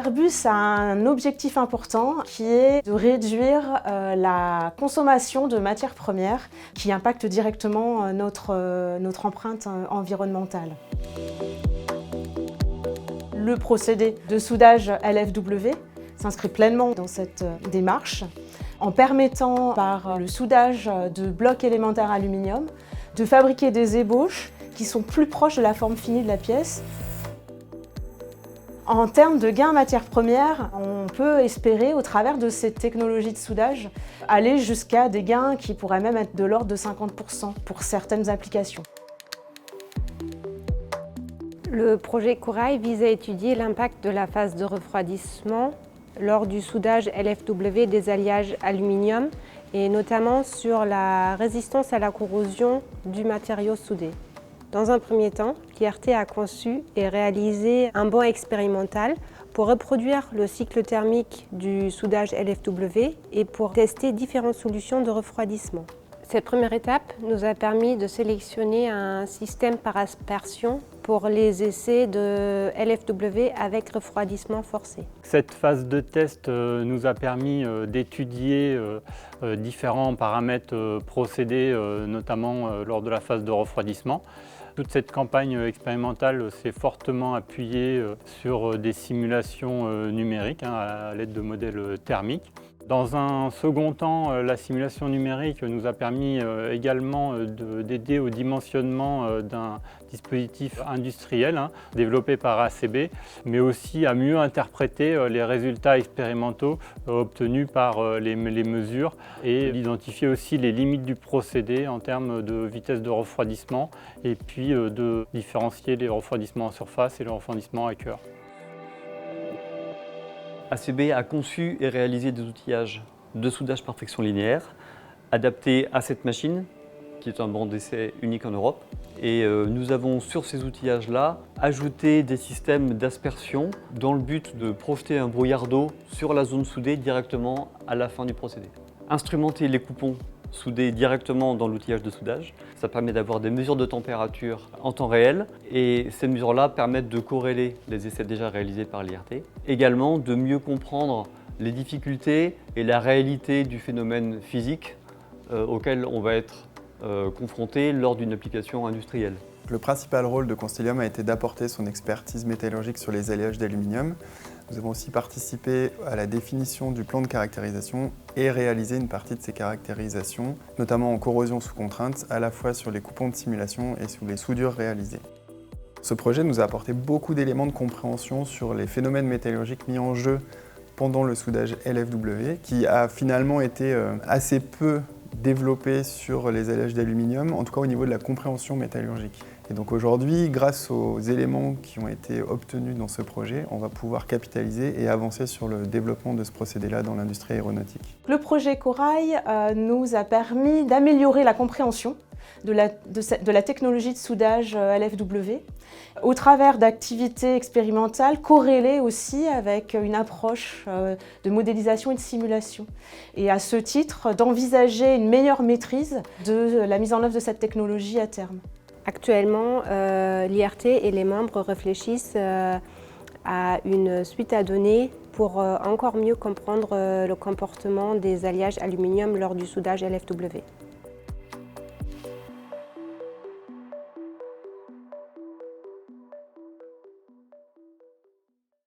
Airbus a un objectif important qui est de réduire la consommation de matières premières qui impactent directement notre empreinte environnementale. Le procédé de soudage LFW s'inscrit pleinement dans cette démarche en permettant par le soudage de blocs élémentaires aluminium de fabriquer des ébauches qui sont plus proches de la forme finie de la pièce. En termes de gains matières premières, on peut espérer, au travers de ces technologies de soudage, aller jusqu'à des gains qui pourraient même être de l'ordre de 50% pour certaines applications. Le projet Corail vise à étudier l'impact de la phase de refroidissement lors du soudage LFW des alliages aluminium et notamment sur la résistance à la corrosion du matériau soudé. Dans un premier temps, l'IRT a conçu et réalisé un banc expérimental pour reproduire le cycle thermique du soudage LFW et pour tester différentes solutions de refroidissement. Cette première étape nous a permis de sélectionner un système par aspersion pour les essais de LFW avec refroidissement forcé. Cette phase de test nous a permis d'étudier différents paramètres procédés, notamment lors de la phase de refroidissement. Toute cette campagne expérimentale s'est fortement appuyée sur des simulations numériques à l'aide de modèles thermiques. Dans un second temps, la simulation numérique nous a permis également d'aider au dimensionnement d'un dispositif industriel développé par ACB, mais aussi à mieux interpréter les résultats expérimentaux obtenus par les mesures et d'identifier aussi les limites du procédé en termes de vitesse de refroidissement et puis de différencier les refroidissements en surface et le refroidissement à cœur. ACB a conçu et réalisé des outillages de soudage par friction linéaire adaptés à cette machine, qui est un banc d'essai unique en Europe. Et nous avons sur ces outillages-là ajouté des systèmes d'aspersion dans le but de projeter un brouillard d'eau sur la zone soudée directement à la fin du procédé. Instrumenter les coupons soudés directement dans l'outillage de soudage, ça permet d'avoir des mesures de température en temps réel et ces mesures-là permettent de corréler les essais déjà réalisés par l'IRT. Également de mieux comprendre les difficultés et la réalité du phénomène physique auquel on va être confronté lors d'une application industrielle. Le principal rôle de Constellium a été d'apporter son expertise métallurgique sur les alliages d'aluminium. Nous avons aussi participé à la définition du plan de caractérisation et réalisé une partie de ces caractérisations, notamment en corrosion sous contrainte, à la fois sur les coupons de simulation et sur les soudures réalisées. Ce projet nous a apporté beaucoup d'éléments de compréhension sur les phénomènes métallurgiques mis en jeu pendant le soudage LFW, qui a finalement été assez peu développé sur les alliages d'aluminium, en tout cas au niveau de la compréhension métallurgique. Et donc aujourd'hui, grâce aux éléments qui ont été obtenus dans ce projet, on va pouvoir capitaliser et avancer sur le développement de ce procédé-là dans l'industrie aéronautique. Le projet Corail nous a permis d'améliorer la compréhension de la technologie de soudage LFW au travers d'activités expérimentales corrélées aussi avec une approche de modélisation et de simulation. Et à ce titre, d'envisager une meilleure maîtrise de la mise en œuvre de cette technologie à terme. Actuellement, l'IRT et les membres réfléchissent à une suite à donner pour encore mieux comprendre le comportement des alliages aluminium lors du soudage LFW.